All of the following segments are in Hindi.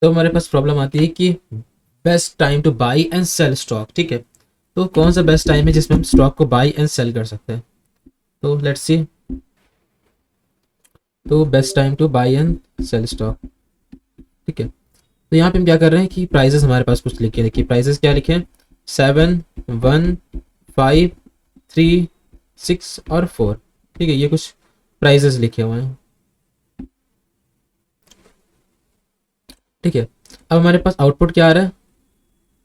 तो हमारे पास प्रॉब्लम आती है कि best time to buy and sell stock. ठीक है, तो कौन सा बेस्ट टाइम है जिसमें हम स्टॉक को बाई एंड सेल कर सकते हैं? तो लेट्स सी। तो best time to buy and sell stock. ठीक है, तो यहाँ पे हम क्या कर रहे हैं कि प्राइजेस हमारे पास कुछ लिखे, देखिए प्राइजेस क्या लिखे हैं, 7, 1, 5, 3, 6 और 4। ठीक है, ये कुछ प्राइजेस लिखे हुए हैं। ठीक है, अब हमारे पास आउटपुट क्या आ रहा है?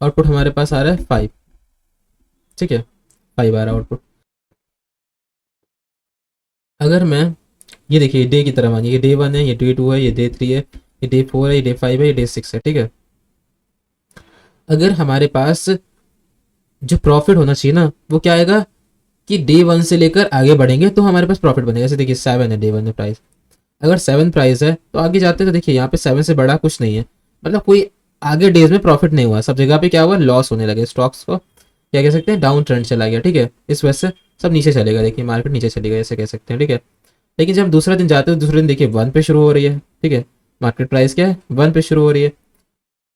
आउटपुट हमारे पास आ रहा है 5। ठीक है, 5 आ रहा है आउटपुट। अगर मैं, ये देखिए डे की तरह मानिए, ये डे 1 है, ये डे 2 है, ये डे 3 है, ये डे 4 है, ये डे 5 है, ये डे 6 है। ठीक है, अगर हमारे पास जो प्रॉफिट होना चाहिए ना वो क्या आएगा कि डे 1 से लेकर आगे बढ़ेंगे तो हमारे पास प्रॉफिट बनेगा। जैसे देखिए 7 है डे 1 में प्राइस, अगर 7 प्राइस है तो आगे जाते हैं तो देखिए यहाँ पे 7 से बड़ा कुछ नहीं है, मतलब कोई आगे डेज में प्रॉफिट नहीं हुआ, सब जगह पे क्या हुआ, लॉस होने लगे, स्टॉक्स को क्या कह सकते हैं, डाउन ट्रेंड चला गया। ठीक है, इस वजह से सब नीचे चलेगा, देखिए मार्केट नीचे चलेगा ऐसे कह सकते हैं। ठीक है, लेकिन जब हम दूसरा दिन जाते हैं तो दूसरे दिन देखिए 1 पे शुरू हो रही है। ठीक है, मार्केट प्राइस क्या है, 1 पे शुरू हो रही है।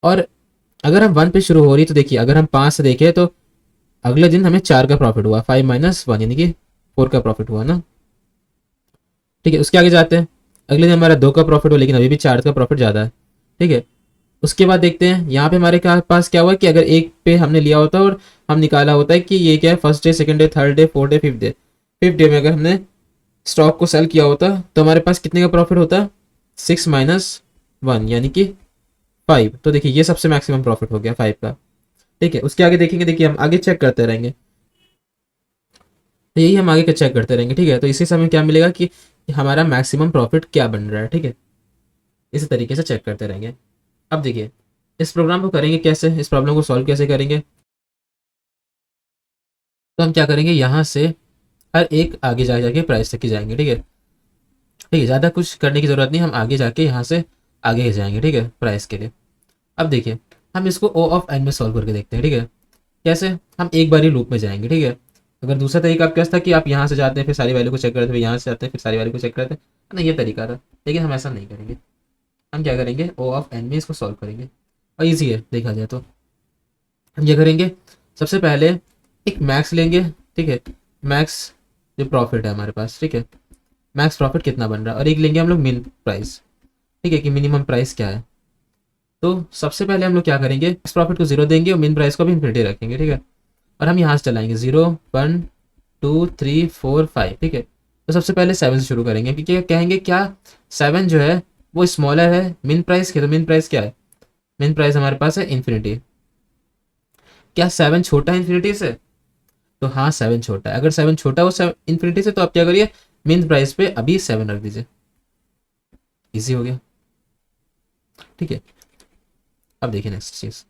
और अगर हम 1 पे शुरू हो रही है तो देखिए अगर हम 5 से देखें तो अगले दिन हमें 4 का प्रॉफिट हुआ, 5 - 1 यानी कि 4 का प्रॉफिट हुआ ना। ठीक है, उसके आगे जाते हैं, अगले दिन हमारा 2 का प्रॉफिट हुआ लेकिन अभी भी 4 का प्रॉफिट ज़्यादा है। ठीक है, उसके बाद देखते हैं यहाँ पे हमारे पास क्या हुआ कि अगर एक पे हमने लिया होता और हम निकाला होता है कि ये क्या है, first day, second day, third day, fourth day, fifth day, fifth day में अगर हमने स्टॉक को सेल किया होता तो हमारे पास कितने का प्रॉफिट होता, 6 - 1 यानी कि 5। तो देखिए ये सबसे मैक्सिमम प्रॉफिट हो गया 5 का। ठीक है, उसके आगे देखेंगे, देखिए हम आगे चेक करते रहेंगे, तो यही हम आगे का चेक करते रहेंगे। ठीक है, तो इसी समय क्या मिलेगा कि हमारा मैक्सिमम प्रॉफिट क्या बन रहा है। ठीक है, इसी तरीके से चेक करते रहेंगे। अब देखिए इस प्रोग्राम को करेंगे कैसे, इस प्रॉब्लम को सॉल्व कैसे करेंगे? तो हम क्या करेंगे, यहाँ से हर एक आगे जा जाके प्राइस तक ही जाएंगे। ठीक है, ठीक है, ज़्यादा कुछ करने की ज़रूरत नहीं, हम आगे जाके यहाँ से आगे ही जाएंगे। ठीक है, प्राइस के लिए। अब देखिए हम इसको ओ ऑफ एन में सॉल्व करके देखते हैं। ठीक है, कैसे, हम एक बार ही लूप में जाएंगे। ठीक है, अगर दूसरा तरीका आपके पास था कि आप यहाँ से जाते हैं फिर सारी वैल्यू को चेक करते हैं, फिर यहाँ से जाते हैं फिर सारी वैल्यू को चेक करते हैं, ना ये तरीका था, लेकिन हम ऐसा नहीं करेंगे। हम क्या करेंगे, ओ ऑफ एन में इसको सॉल्व करेंगे, और ईजी है देखा जाए तो। हम क्या करेंगे, सबसे पहले एक मैक्स लेंगे। ठीक है, मैक्स जो प्रॉफिट है हमारे पास। ठीक है, मैक्स प्रॉफिट कितना बन रहा है, और एक लेंगे हम लोग मिन प्राइस। ठीक है, कि मिनिमम प्राइस क्या है। तो सबसे पहले हम लोग क्या करेंगे, मैक्स प्रॉफिट को 0 देंगे और मिन प्राइस को भी इन्फिनिटी रखेंगे। ठीक है, और हम यहाँ से चलाएंगे 0, 1, 2, 3, 4, 5। ठीक है, तो सबसे पहले 7 से शुरू करेंगे क्योंकि कहेंगे क्या, 7 जो है वो स्मॉलर है मिन प्राइस के, तो मिन प्राइस क्या है, मिन प्राइस हमारे पास है इन्फिनिटी। क्या 7 छोटा है इन्फिनिटी से? तो हाँ 7 छोटा है, अगर 7 छोटा हो इन्फिनिटी से तो आप क्या करिए, मिन प्राइस पे अभी 7 रख दीजिए, इजी हो गया। ठीक है, अब देखिए नेक्स्ट चीज,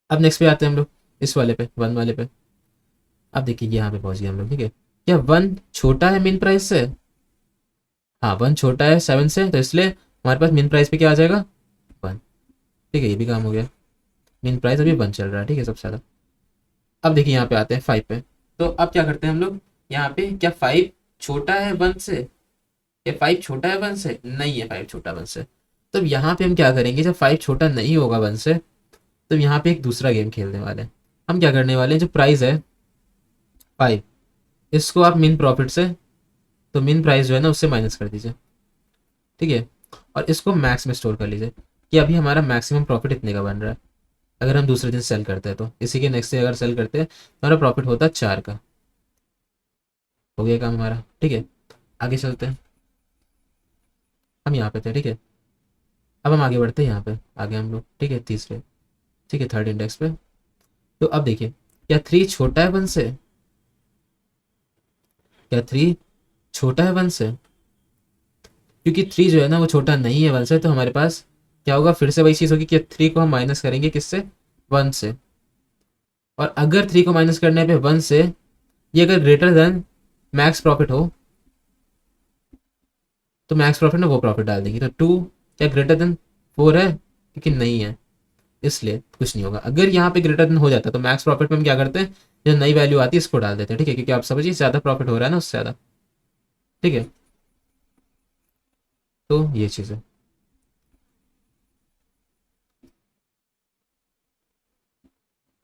अब नेक्स्ट पे आते हैं हम लोग, इस वाले पे, 1 वाले पे। अब देखिए यहाँ पे पहुंच गए हम लोग। ठीक है, क्या 1 छोटा है मिन प्राइस से? हाँ 1 छोटा है 7 से, तो इसलिए हमारे पास मिन प्राइस पे क्या आ जाएगा, 1। ठीक है, ये भी काम हो गया, मिन प्राइस अभी 1 चल रहा है। ठीक है, सबसे ज़्यादा। अब देखिए यहाँ पे आते हैं 5 पे। तो अब क्या करते हैं हम लोग, यहाँ पे क्या 5 छोटा है 1 से? क्या 5 छोटा है 1 से? नहीं है 5 छोटा 1 से। तो अब यहाँ पे हम क्या करेंगे, जब 5 छोटा नहीं होगा 1 से, तो यहाँ पे एक दूसरा गेम खेलने वाले हैं। हम क्या करने वाले हैं, जो प्राइस है 5, इसको आप मिन प्रॉफिट से, तो मिन प्राइस जो है ना उससे माइनस कर दीजिए। ठीक है, और इसको मैक्स में स्टोर कर लीजिए कि अभी हमारा मैक्सिमम प्रॉफिट इतने का बन रहा है। अगर हम दूसरे दिन सेल करते हैं तो इसी के नेक्स्ट डे अगर सेल करते हैं तो हमारा प्रॉफिट होता है 4 का। हो गया काम हमारा। ठीक है, आगे चलते हैं, हम यहाँ पे थे। ठीक है, अब हम आगे बढ़ते हैं, यहाँ पे आगे हम लोग। ठीक है, तीसरे, ठीक है, थर्ड इंडेक्स पे। तो अब देखिए क्या 3 छोटा है 1 से? क्या 3 छोटा है 1 से? क्योंकि 3 जो है ना वो छोटा नहीं है 1 से, तो हमारे पास क्या होगा, फिर से वही चीज़ होगी कि 3 को हम माइनस करेंगे किससे, 1 से। और अगर 3 को माइनस करने पे 1 से ये अगर ग्रेटर देन मैक्स प्रॉफिट हो, तो मैक्स प्रॉफिट में वो प्रॉफिट डाल देंगे। तो 2 क्या ग्रेटर देन 4 है, लेकिन नहीं है, इसलिए कुछ नहीं होगा। अगर यहाँ पे ग्रेटर देन हो जाता है तो मैक्स प्रॉफिट में हम क्या करते हैं, जो नई वैल्यू आती है इसको डाल देते हैं। ठीक है, क्योंकि आप समझिए ज़्यादा प्रॉफिट हो रहा है ना उससे ज़्यादा। ठीक है, तो ये चीज़ है।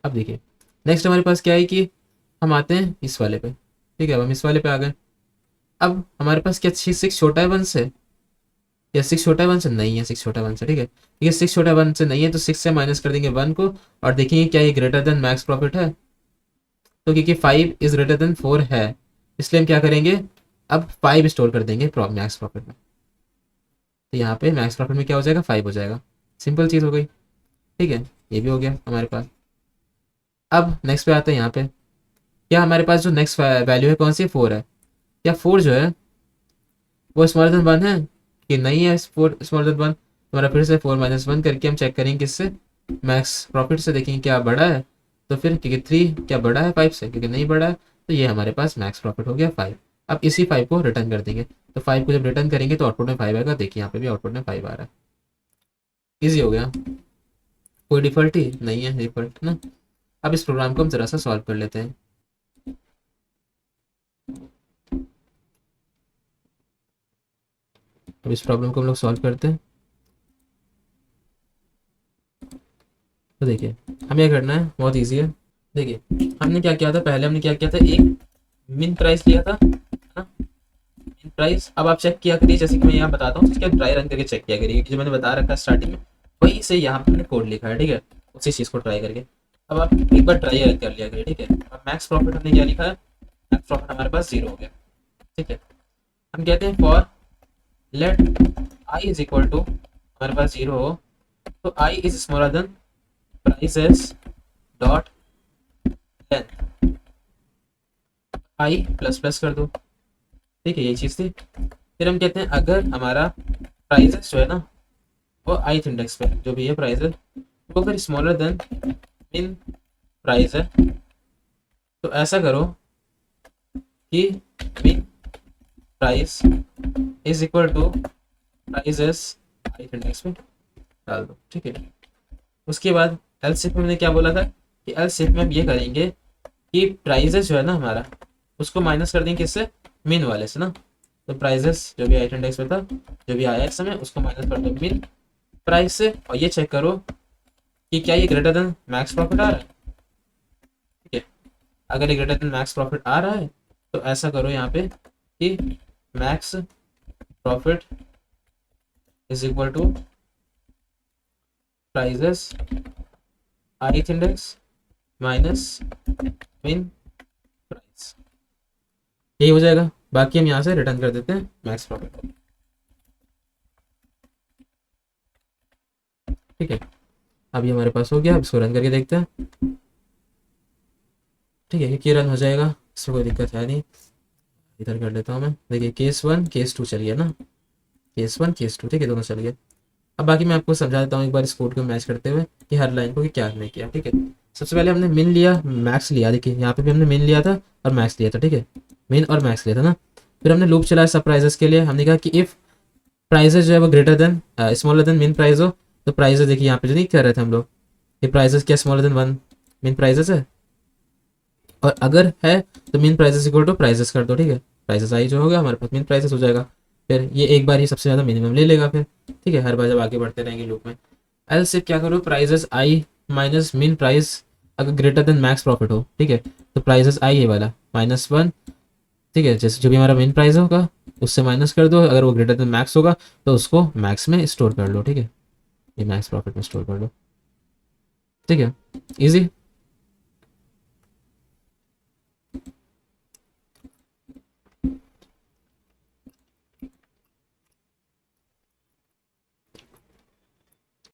अब देखिए नेक्स्ट हमारे पास क्या है कि हम आते हैं इस वाले पे, ठीक है। अब हम इस वाले पे आ गए। अब हमारे पास क्या सिक्स छोटा है वन से, या सिक्स छोटा है वन से, नहीं है सिक्स छोटा है वन से, ठीक है। ये सिक्स छोटा है वन से नहीं है तो सिक्स से माइनस कर देंगे वन को, और देखेंगे क्या ये ग्रेटर देन मैक्स प्रॉफिट है। तो क्योंकि five is greater than four है, इसलिए हम क्या करेंगे, अब फाइव स्टोर कर देंगे मैक्स प्रॉफिट में। तो यहाँ पे मैक्स प्रॉफिट में क्या हो जाएगा, फाइव हो जाएगा। सिंपल चीज़ हो गई, ठीक है। ये भी हो गया हमारे पास। अब नेक्स्ट पे आते हैं यहाँ पे, क्या हमारे पास जो नेक्स्ट वैल्यू है कौन सी है, फोर है। क्या फोर जो है वो स्मॉलर देन वन है कि नहीं है, फोर स्मॉलर देन वन। हमारा फिर से फोर माइनस वन करके हम चेक करेंगे किससे, मैक्स प्रॉफिट से, देखेंगे क्या बड़ा है। तो फिर क्योंकि थ्री क्या बड़ा है फाइव से, क्योंकि नहीं बड़ा है, तो ये हमारे पास मैक्स प्रॉफिट हो गया फाइव। अब इसी फाइव को रिटर्न कर देंगे, तो फाइव को जब रिटर्न करेंगे तो आउटपुट में फाइव आएगा। देखिए यहाँ पे भी आउटपुट में फाइव आ रहा है। ईजी हो गया, कोई डिफॉल्ट ही नहीं है, डिफॉल्ट ना। अब इस प्रोग्राम को हम जरा सा सॉल्व कर लेते हैं। अब इस प्रॉब्लम को हम लोग सॉल्व करते हैं। तो देखिए हमें क्या करना है, बहुत इजी है। देखिए हमने क्या किया था, पहले हमने क्या किया था, एक मिन प्राइस लिया था ना, मिन प्राइस। अब आप चेक किया करिए, जैसे कि मैं यहाँ बताता हूँ, इसके ट्राई रन करके चेक किया करिए कि जो मैंने बता रखा है स्टार्टिंग में वही से यहाँ पे मैंने कोड लिखा है, ठीक है। उसी चीज़ को ट्राई करके अब आप एक बार ट्राई कर लिया करिए, ठीक है। अब मैक्स प्रॉफिट हमने क्या लिखा है, मैक्स प्रॉफिट हमारे पास जीरो हो गया, ठीक है। हम कहते हैं for let I is equal to, हमारे पास जीरो हो तो I is smaller than prices dot length, I plus plus कर दो, ठीक है। ये चीज़ थी। फिर हम कहते हैं अगर हमारा प्राइजेस जो है ना वो ith इंडेक्स पे जो भी है प्राइजेस, वो अगर स्मॉलर देन मिन प्राइस है, तो ऐसा करो कि min price is equal to prices ith index पे डाल दो, ठीक है। उसके बाद एल्स इफ में मैंने क्या बोला था कि एल्स इफ में हम ये करेंगे कि प्राइजेस जो है ना हमारा उसको माइनस कर देंगे किससे, मिन वाले से ना। तो प्राइजेस जो भी ith इंडेक्स में था, जो भी आया इस समय, उसको माइनस कर दो मिन प्राइस से, और ये चेक करो कि क्या ये ग्रेटर देन मैक्स प्रॉफिट आ रहा है, ठीक है। अगर ये ग्रेटर देन मैक्स प्रॉफिट आ रहा है तो ऐसा करो यहाँ पे कि max profit is equal to prices ith index minus min price, यही हो जाएगा। बाकी हम यहाँ से रिटर्न कर देते हैं मैक्स प्रॉफिट, ठीक है। अभी हमारे पास हो गया, अब इसको रन करके देखते हैं, ठीक है। कि रन हो जाएगा, इसमें कोई दिक्कत है नहीं। इधर कर लेता हूँ मैं। देखिए केस वन केस टू चल गया ना, केस वन केस टू, ठीक है, दोनों चल गए। अब बाकी मैं आपको समझा देता हूँ एक बार इस कोड को मैच करते हुए कि हर लाइन को कि क्या हमने किया, ठीक है। सबसे पहले हमने मिन लिया, मैक्स लिया। देखिए यहाँ पे भी हमने मिन लिया था और मैक्स लिया था, ठीक है। मिन और मैक्स लिया था ना। फिर हमने लूप चलाया सब प्राइजेस के लिए। हमने कहा कि इफ प्राइजेस जो है वो ग्रेटर देन स्मॉलर देन मिन प्राइस हो, तो प्राइजेस देखिए यहाँ पे जो नहीं कर रहे थे हम लोग, ये प्राइजेस क्या स्मॉलर देन वन मिन प्राइजेस है, और अगर है तो मिन प्राइजेस इक्वल टू प्राइजेस कर दो, ठीक है। प्राइजेस आई जो होगा हमारे पास मिन प्राइजेस हो जाएगा। फिर ये एक बार ही सबसे ज़्यादा मिनिमम ले लेगा फिर, ठीक है। हर बार जब आगे बढ़ते रहेंगे लूप में, एल से क्या करो, प्राइजेस आई माइनस मिन प्राइस अगर ग्रेटर देन मैक्स प्रॉफिट हो, ठीक है, तो प्राइजेस आई ये वाला माइनस वन, ठीक है। जैसे जो भी हमारा मिन प्राइस होगा उससे माइनस कर दो, अगर वो ग्रेटर देन मैक्स होगा तो उसको मैक्स में स्टोर कर लो, ठीक है। ये मैक्स प्रॉफिट में स्टोर कर लो, ठीक है। इजी।